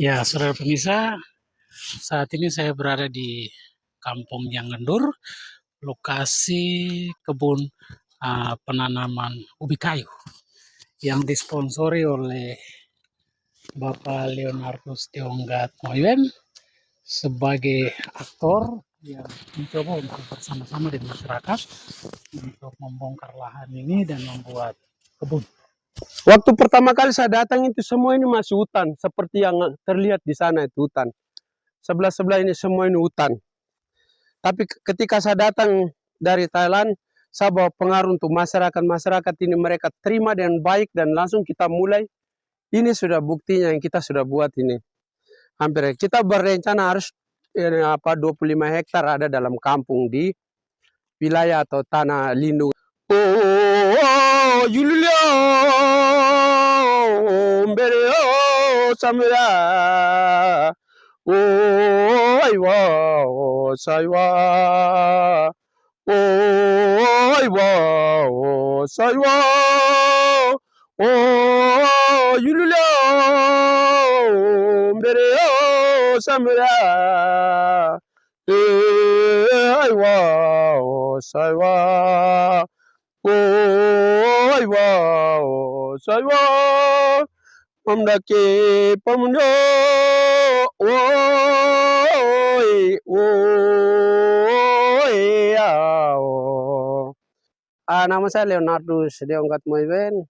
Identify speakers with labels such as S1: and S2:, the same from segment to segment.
S1: Ya, saudara pemirsa, saat ini saya berada di Kampung Janggendur, lokasi kebun penanaman ubi kayu yang disponsori oleh Bapak Leonardus Deonggat Moyen sebagai aktor yang mencoba untuk bersama-sama dengan masyarakat untuk membongkar lahan ini dan membuat kebun.
S2: Waktu pertama kali saya datang itu semua ini masih hutan, seperti yang terlihat di sana itu hutan. Sebelah-sebelah ini semua ini hutan. Tapi ketika saya datang dari Thailand, saya bawa pengaruh untuk masyarakat ini mereka terima dengan baik dan langsung kita mulai. Ini sudah buktinya yang kita sudah buat ini. Hampir kita berencana harus 25 hektar ada dalam kampung di wilayah atau tanah lindung. Oh, Yulia, Bereo, Samira, oh, Aiwa, oh, Saiwa, oh, Aiwa, oh, Saiwa, oh, Yulia, Bereo, Samira, Aiwa, oh, Saiwa. Oi wow, sai wow, mamdake pamundo, oi, oi, ao. Nama saya Leonardus Deonggat Moyen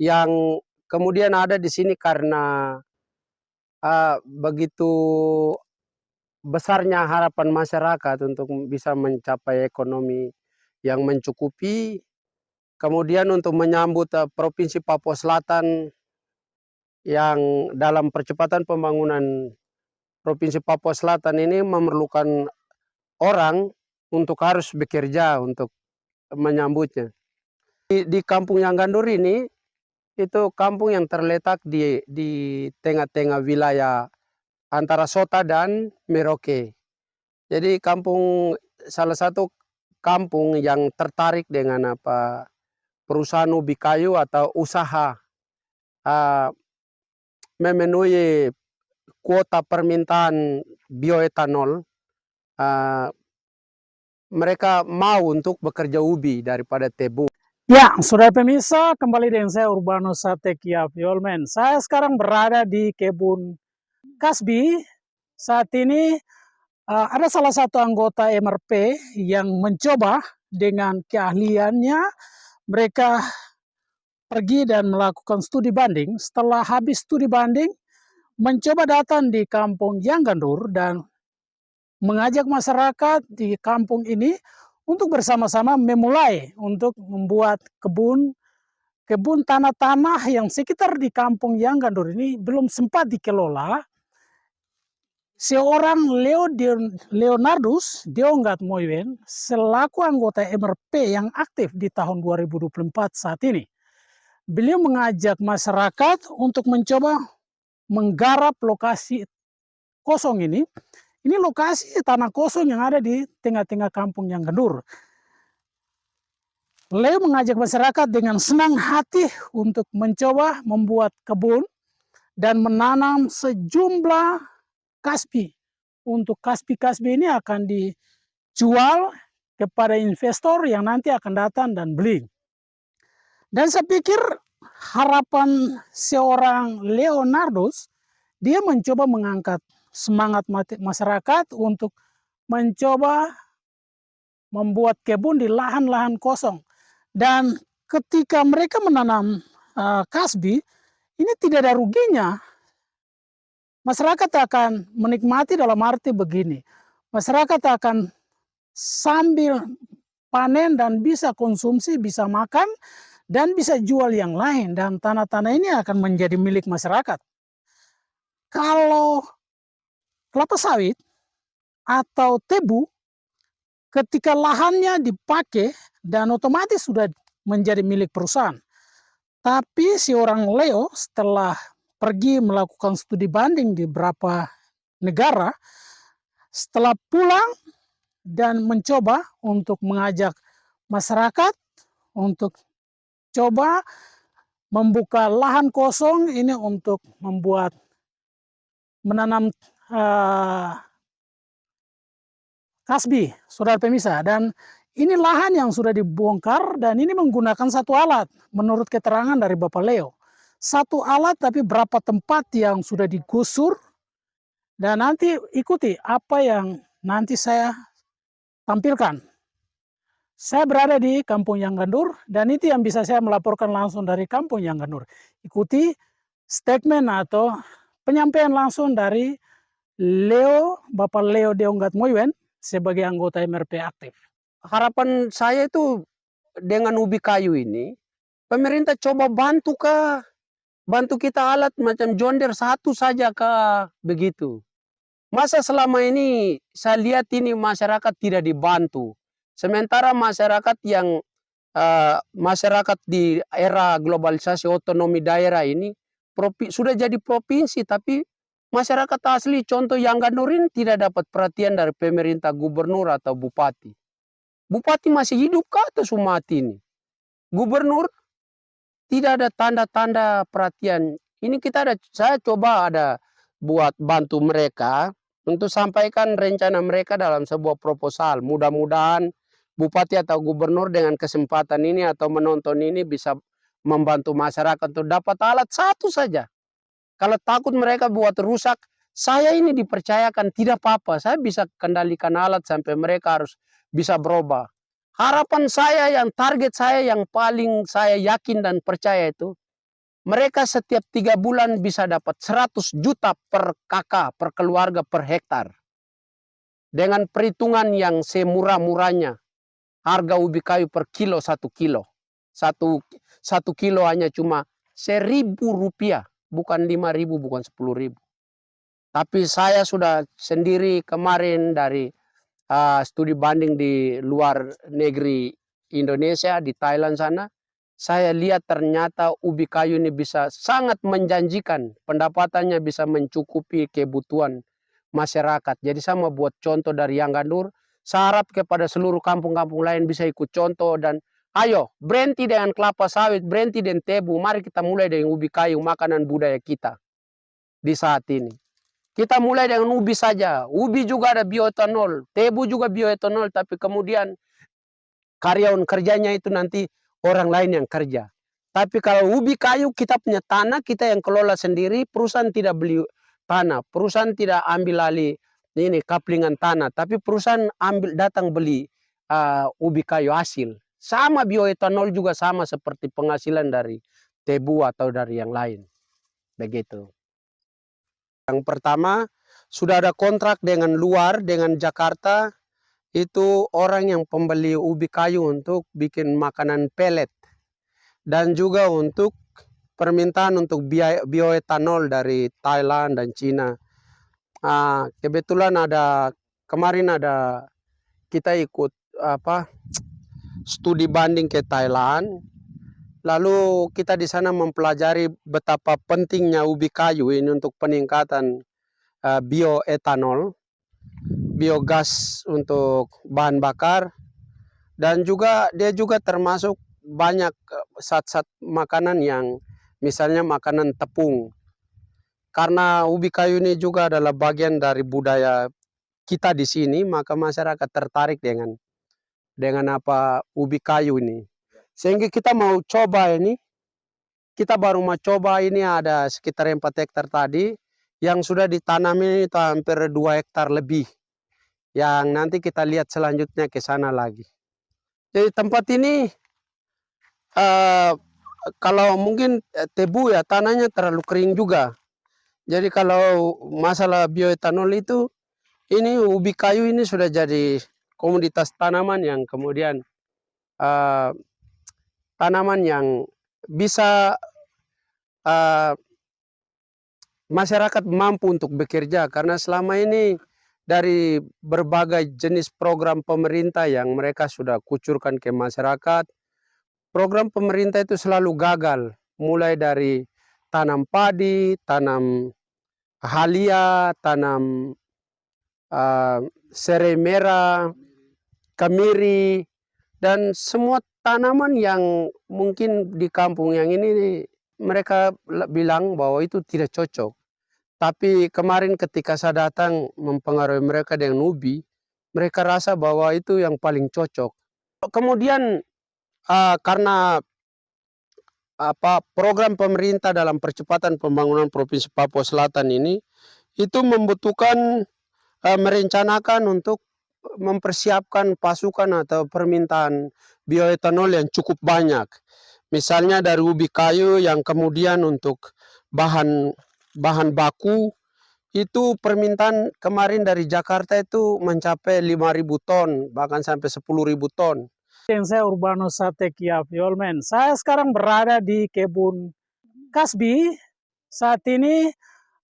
S2: yang kemudian ada di sini karena begitu besarnya harapan masyarakat untuk bisa mencapai ekonomi yang mencukupi. Kemudian untuk menyambut Provinsi Papua Selatan yang dalam percepatan pembangunan Provinsi Papua Selatan ini memerlukan orang untuk harus bekerja untuk menyambutnya. Di Kampung Janggendur ini, itu kampung yang terletak di tengah-tengah wilayah antara Sota dan Merauke. Jadi salah satu kampung yang tertarik dengan perusahaan ubi kayu atau usaha memenuhi kuota permintaan bioetanol, mereka mau untuk bekerja ubi daripada tebu.
S1: Ya, saudara pemirsa, kembali dengan saya Urbano Satekia Violmen. Saya sekarang berada di kebun Kasbi. Saat ini ada salah satu anggota MRP yang mencoba dengan keahliannya. Mereka pergi dan melakukan studi banding. Setelah habis studi banding, mencoba datang di Kampung Janggendur dan mengajak masyarakat di kampung ini untuk bersama-sama memulai untuk membuat kebun tanah-tanah yang sekitar di Kampung Janggendur ini belum sempat dikelola. Seorang Leonardus Deonggat Moyen selaku anggota MRP yang aktif di tahun 2024 saat ini. Beliau mengajak masyarakat untuk mencoba menggarap lokasi kosong ini. Ini lokasi tanah kosong yang ada di tengah-tengah Kampung Janggendur. Leo mengajak masyarakat dengan senang hati untuk mencoba membuat kebun dan menanam sejumlah kasbi. Untuk kasbi-kasbi ini akan dijual kepada investor yang nanti akan datang dan beli. Dan saya pikir harapan seorang Leonardus, dia mencoba mengangkat semangat masyarakat untuk mencoba membuat kebun di lahan-lahan kosong. Dan ketika mereka menanam kasbi, ini tidak ada ruginya. Masyarakat akan menikmati dalam arti begini. Masyarakat akan sambil panen dan bisa konsumsi, bisa makan, dan bisa jual yang lain. Dan tanah-tanah ini akan menjadi milik masyarakat. Kalau kelapa sawit atau tebu, ketika lahannya dipakai dan otomatis sudah menjadi milik perusahaan. Tapi si orang Leo setelah pergi melakukan studi banding di beberapa negara, setelah pulang dan mencoba untuk mengajak masyarakat untuk coba membuka lahan kosong ini untuk membuat menanam kasbi, saudara pemirsa. Dan ini lahan yang sudah dibongkar dan ini menggunakan satu alat menurut keterangan dari Bapak Leo. Satu alat tapi berapa tempat yang sudah digusur, dan nanti ikuti apa yang nanti saya tampilkan. Saya berada di Kampung Yanggandur dan itu yang bisa saya melaporkan langsung dari Kampung Yanggandur. Ikuti statement atau penyampaian langsung dari Leo, Bapak Leo Deonggat Moywen sebagai anggota MRP aktif.
S2: Harapan saya itu dengan ubi kayu ini, pemerintah coba bantu kah? Bantu kita alat macam John Deere satu saja kah? Begitu. Masa selama ini saya lihat ini masyarakat tidak dibantu. Sementara masyarakat yang masyarakat di era globalisasi otonomi daerah ini sudah jadi provinsi, tapi masyarakat asli contoh Yanggandur ini tidak dapat perhatian dari pemerintah gubernur atau bupati. Bupati masih hidup kah atau sudah mati ini? Gubernur tidak ada tanda-tanda perhatian. Ini saya coba buat bantu mereka untuk sampaikan rencana mereka dalam sebuah proposal. Mudah-mudahan bupati atau gubernur dengan kesempatan ini atau menonton ini bisa membantu masyarakat untuk dapat alat satu saja. Kalau takut mereka buat rusak, saya ini dipercayakan tidak apa-apa. Saya bisa kendalikan alat sampai mereka harus bisa berubah. Harapan saya, yang target saya yang paling saya yakin dan percaya itu, mereka setiap 3 bulan bisa dapat 100 juta per kakak, per keluarga, per hektar. Dengan perhitungan yang semurah-murahnya, harga ubi kayu per kilo 1 kilo. Satu kilo hanya cuma Rp1.000, bukan 5.000, bukan 10.000. Tapi saya sudah sendiri kemarin dari studi banding di luar negeri Indonesia, di Thailand sana, saya lihat ternyata ubi kayu ini bisa sangat menjanjikan, pendapatannya bisa mencukupi kebutuhan masyarakat. Jadi saya mau buat contoh dari Yanggandur, saya harap kepada seluruh kampung-kampung lain bisa ikut contoh dan ayo berhenti dengan kelapa sawit, berhenti dengan tebu, mari kita mulai dengan ubi kayu, makanan budaya kita di saat ini. Kita mulai dengan ubi saja. Ubi juga ada bioetanol, tebu juga bioetanol, tapi kemudian karyawan kerjanya itu nanti orang lain yang kerja. Tapi kalau ubi kayu kita punya tanah, kita yang kelola sendiri, perusahaan tidak beli tanah, perusahaan tidak ambil alih ini kaplingan tanah, tapi perusahaan datang beli ubi kayu hasil. Sama bioetanol juga sama seperti penghasilan dari tebu atau dari yang lain. Begitu. Yang pertama, sudah ada kontrak dengan luar, dengan Jakarta, itu orang yang pembeli ubi kayu untuk bikin makanan pelet. Dan juga untuk permintaan untuk bioetanol dari Thailand dan Cina. Kebetulan kemarin kita ikut studi banding ke Thailand. Lalu kita di sana mempelajari betapa pentingnya ubi kayu ini untuk peningkatan bioetanol, biogas untuk bahan bakar, dan juga dia juga termasuk banyak zat-zat makanan yang misalnya makanan tepung. Karena ubi kayu ini juga adalah bagian dari budaya kita di sini, maka masyarakat tertarik dengan ubi kayu ini. Sehingga kita mau coba ini, kita baru mau coba ini ada sekitar 4 hektar tadi, yang sudah ditanam ini itu hampir 2 hektar lebih. Yang nanti kita lihat selanjutnya ke sana lagi. Jadi tempat ini, kalau mungkin tebu ya tanahnya terlalu kering juga. Jadi kalau masalah bioetanol itu, ini ubi kayu ini sudah jadi komoditas tanaman yang kemudian tanaman yang bisa masyarakat mampu untuk bekerja, karena selama ini dari berbagai jenis program pemerintah yang mereka sudah kucurkan ke masyarakat, program pemerintah itu selalu gagal, mulai dari tanam padi, tanam halia, tanam serai merah, kemiri, dan semua tanaman yang mungkin di kampung yang ini mereka bilang bahwa itu tidak cocok. Tapi kemarin ketika saya datang mempengaruhi mereka dengan ubi, mereka rasa bahwa itu yang paling cocok. Kemudian karena program pemerintah dalam percepatan pembangunan Provinsi Papua Selatan ini, itu membutuhkan merencanakan untuk mempersiapkan pasukan atau permintaan bioetanol yang cukup banyak. Misalnya dari ubi kayu yang kemudian untuk bahan baku itu permintaan kemarin dari Jakarta itu mencapai 5.000 ton, bahkan sampai 10.000 ton.
S1: Saya Urbano Satekia Fiolmen. Saya sekarang berada di kebun kasbi. Saat ini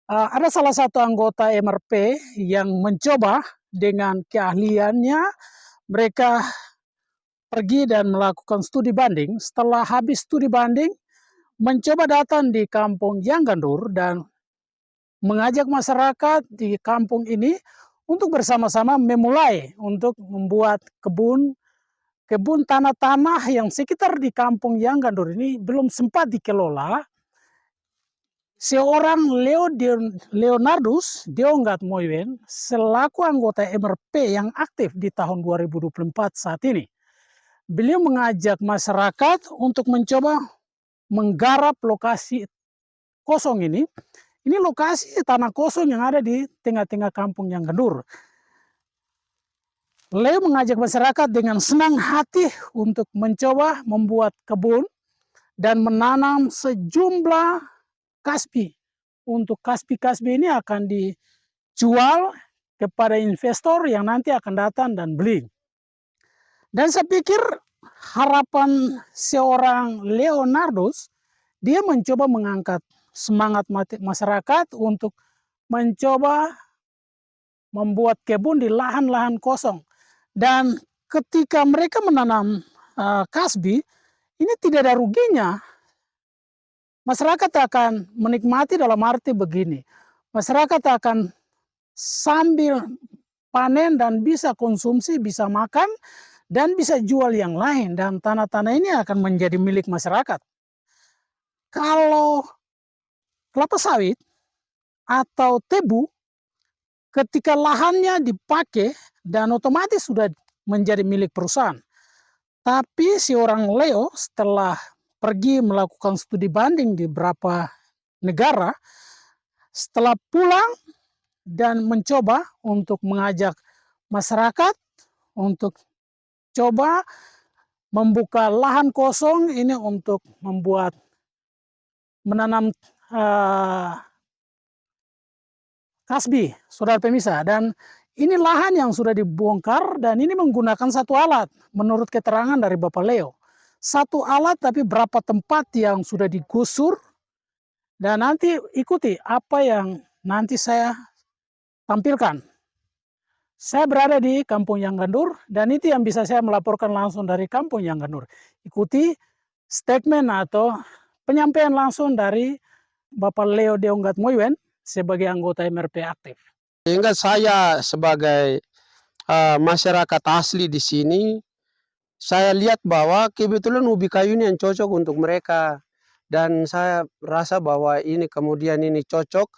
S1: ada salah satu anggota MRP yang mencoba dengan keahliannya. Mereka pergi dan melakukan studi banding. Setelah habis studi banding, mencoba datang di kampung Yanggandur dan mengajak masyarakat di kampung ini untuk bersama-sama memulai untuk membuat kebun tanah-tanah yang sekitar di kampung Yanggandur ini belum sempat dikelola. Seorang Leonardus Deonggat Moiwen selaku anggota MRP yang aktif di tahun 2024 saat ini. Beliau mengajak masyarakat untuk mencoba menggarap lokasi kosong ini. Ini lokasi tanah kosong yang ada di tengah-tengah kampung Yanggandur. Leo mengajak masyarakat dengan senang hati untuk mencoba membuat kebun dan menanam sejumlah kasbi. Untuk kasbi-kasbi ini akan dijual kepada investor yang nanti akan datang dan beli. Dan saya pikir harapan seorang Leonardus, dia mencoba mengangkat semangat masyarakat untuk mencoba membuat kebun di lahan-lahan kosong. Dan ketika mereka menanam kasbi, ini tidak ada ruginya. Masyarakat akan menikmati dalam arti begini. Masyarakat akan sambil panen dan bisa konsumsi, bisa makan, dan bisa jual yang lain. Dan tanah-tanah ini akan menjadi milik masyarakat. Kalau kelapa sawit atau tebu, ketika lahannya dipakai dan otomatis sudah menjadi milik perusahaan. Tapi si orang Leo setelah pergi melakukan studi banding di beberapa negara, setelah pulang dan mencoba untuk mengajak masyarakat untuk coba membuka lahan kosong ini untuk membuat menanam kasbi, saudara pemirsa. Dan ini lahan yang sudah dibongkar dan ini menggunakan satu alat menurut keterangan dari Bapak Leo. Satu alat tapi berapa tempat yang sudah digusur. Dan nanti ikuti apa yang nanti saya tampilkan. Saya berada di Kampung Yanggandur dan itu yang bisa saya melaporkan langsung dari Kampung Yanggandur. Ikuti statement atau penyampaian langsung dari Bapak Leo Deonggat Moiwen sebagai anggota MRP aktif.
S2: Sehingga saya sebagai masyarakat asli di sini, saya lihat bahwa kebetulan ubi kayu ini yang cocok untuk mereka. Dan saya rasa bahwa ini kemudian ini cocok.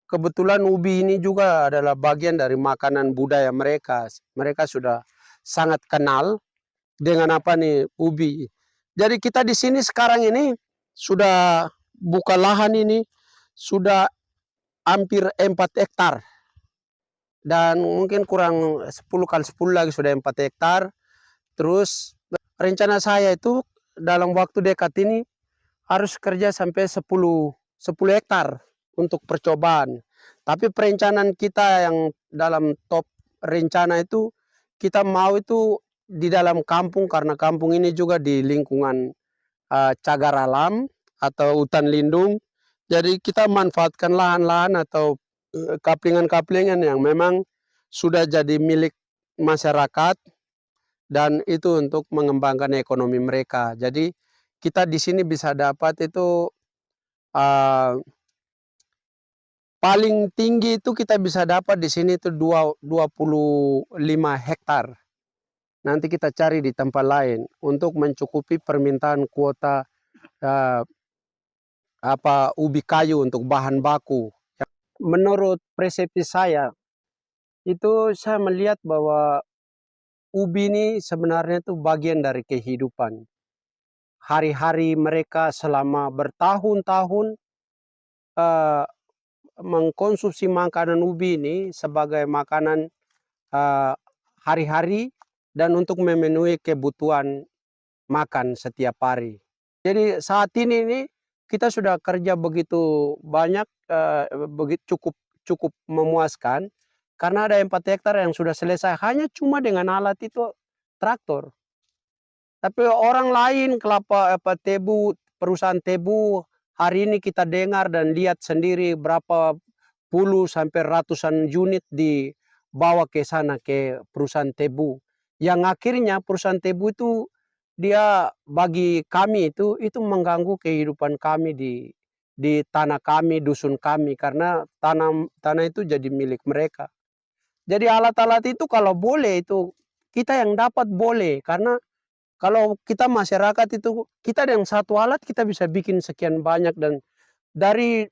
S2: Kebetulan ubi ini juga adalah bagian dari makanan budaya mereka. Mereka sudah sangat kenal dengan apa nih ubi. Jadi kita di sini sekarang ini sudah buka lahan ini sudah hampir 4 hektar. Dan mungkin kurang 10 kali 10 lagi sudah 4 hektar. Terus rencana saya itu dalam waktu dekat ini harus kerja sampai 10 hektar untuk percobaan. Tapi perencanaan kita yang dalam top rencana itu kita mau itu di dalam kampung, karena kampung ini juga di lingkungan cagar alam atau hutan lindung. Jadi kita manfaatkan lahan-lahan atau kaplingan-kaplingan yang memang sudah jadi milik masyarakat dan itu untuk mengembangkan ekonomi mereka. Jadi kita di sini bisa dapat itu paling tinggi itu kita bisa dapat di sini itu 25 hektar. Nanti kita cari di tempat lain untuk mencukupi permintaan kuota ubi kayu untuk bahan baku. Menurut persepsi saya, itu saya melihat bahwa ubi ini sebenarnya itu bagian dari kehidupan. Hari-hari mereka selama bertahun-tahun eh, mengkonsumsi makanan ubi ini sebagai makanan hari-hari dan untuk memenuhi kebutuhan makan setiap hari. Jadi saat ini kita sudah kerja begitu banyak, begitu cukup memuaskan karena ada 4 hektar yang sudah selesai hanya cuma dengan alat itu traktor. Tapi orang lain tebu, perusahaan tebu hari ini kita dengar dan lihat sendiri berapa puluh sampai ratusan unit dibawa ke sana ke perusahaan tebu. Yang akhirnya perusahaan tebu itu dia bagi kami itu mengganggu kehidupan kami di tanah kami, dusun kami karena tanah itu jadi milik mereka. Jadi alat-alat itu kalau boleh itu kita yang dapat boleh karena kalau kita masyarakat itu kita dengan satu alat kita bisa bikin sekian banyak dan dari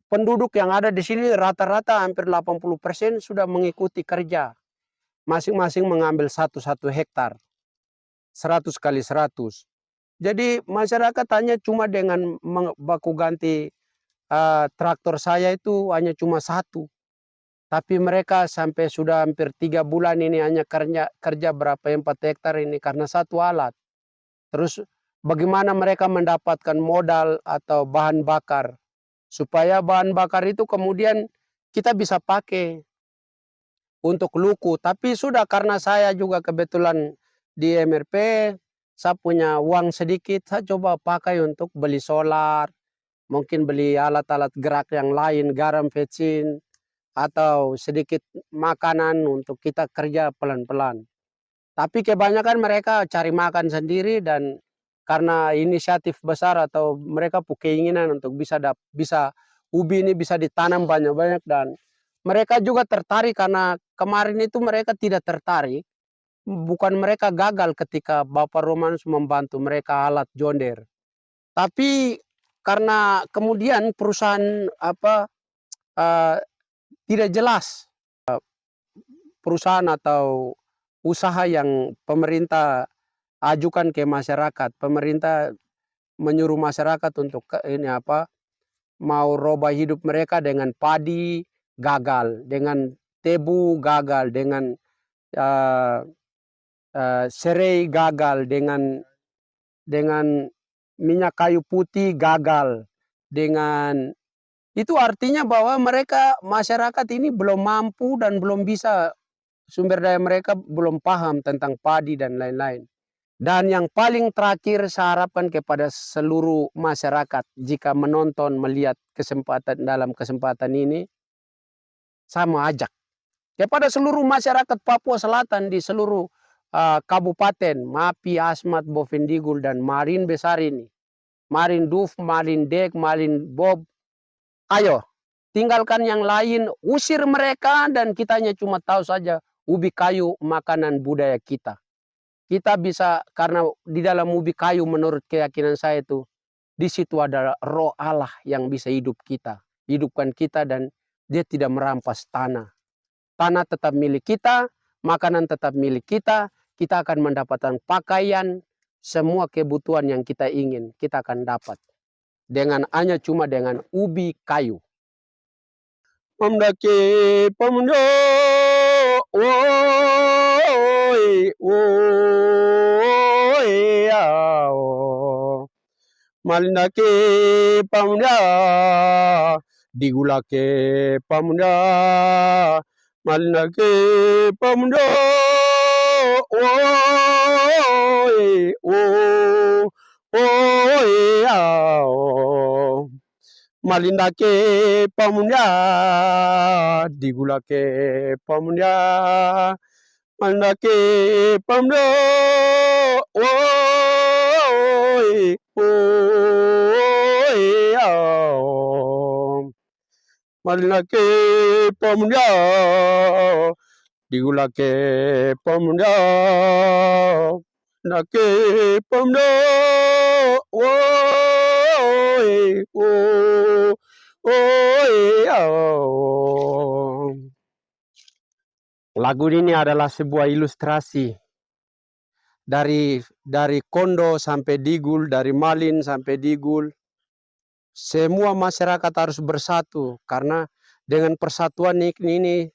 S2: penduduk yang ada di sini rata-rata hampir 80% sudah mengikuti kerja. Masing-masing mengambil satu hektar. 100 kali 100. Jadi masyarakat hanya cuma dengan baku ganti traktor saya itu hanya cuma 1. Tapi mereka sampai sudah hampir 3 bulan ini hanya kerja berapa 4 hektar ini karena satu alat. Terus bagaimana mereka mendapatkan modal atau bahan bakar supaya bahan bakar itu kemudian kita bisa pakai untuk luku. Tapi sudah karena saya juga kebetulan di MRP, saya punya uang sedikit, saya coba pakai untuk beli solar, mungkin beli alat-alat gerak yang lain, garam, vetsin, atau sedikit makanan untuk kita kerja pelan-pelan. Tapi kebanyakan mereka cari makan sendiri dan karena inisiatif besar atau mereka punya keinginan untuk bisa ubi ini bisa ditanam banyak-banyak dan mereka juga tertarik karena kemarin itu mereka tidak tertarik. Bukan mereka gagal ketika Bapak Romanus membantu mereka alat John Deere. Tapi karena kemudian perusahaan tidak jelas perusahaan atau usaha yang pemerintah ajukan ke masyarakat. Pemerintah menyuruh masyarakat untuk mau robah hidup mereka dengan padi gagal, dengan tebu gagal, dengan serai gagal, dengan minyak kayu putih gagal, dengan itu artinya bahwa masyarakat ini belum mampu dan belum bisa, sumber daya mereka belum paham tentang padi dan lain-lain. Dan yang paling terakhir saya harapkan kepada seluruh masyarakat jika menonton, melihat dalam kesempatan ini, saya mau ajak kepada seluruh masyarakat Papua Selatan di seluruh kabupaten, Mapi, Asmat, Bovendigul, dan Marin Besar ini. Marin Duf, Marin Dek, Marin Bob. Ayo, tinggalkan yang lain, usir mereka dan kita hanya cuma tahu saja ubi kayu makanan budaya kita. Kita bisa, karena di dalam ubi kayu menurut keyakinan saya itu, di situ ada roh Allah yang bisa hidupkan kita dan dia tidak merampas tanah. Tanah tetap milik kita, makanan tetap milik kita akan mendapatkan pakaian, semua kebutuhan yang kita ingin, kita akan dapat. Hanya cuma dengan ubi kayu. Pamdaki pamdo, woi, woi, malindaki pamda, digulake pamda, malindaki pamdo, woi, woi, malindake pamda, digulake pamda, malindake pamda, woi, woi, malindake pamda, digulake pamda, malindake pamda, woi. oh, oh. Lagu ini adalah sebuah ilustrasi dari Kondo sampai Digul, dari Malin sampai Digul. Semua masyarakat harus bersatu karena dengan persatuan ini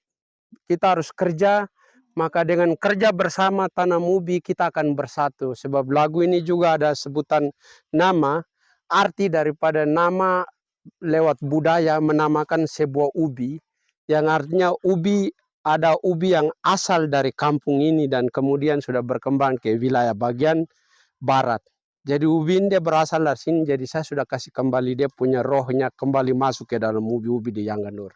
S2: kita harus kerja, maka dengan kerja bersama tanam ubi kita akan bersatu. Sebab lagu ini juga ada sebutan nama, arti daripada nama lewat budaya menamakan sebuah ubi, yang artinya ubi, ada ubi yang asal dari kampung ini dan kemudian sudah berkembang ke wilayah bagian barat. Jadi ubi ini dia berasal dari sini, jadi saya sudah kasih kembali dia punya rohnya kembali masuk ke dalam ubi-ubi di Yangganur.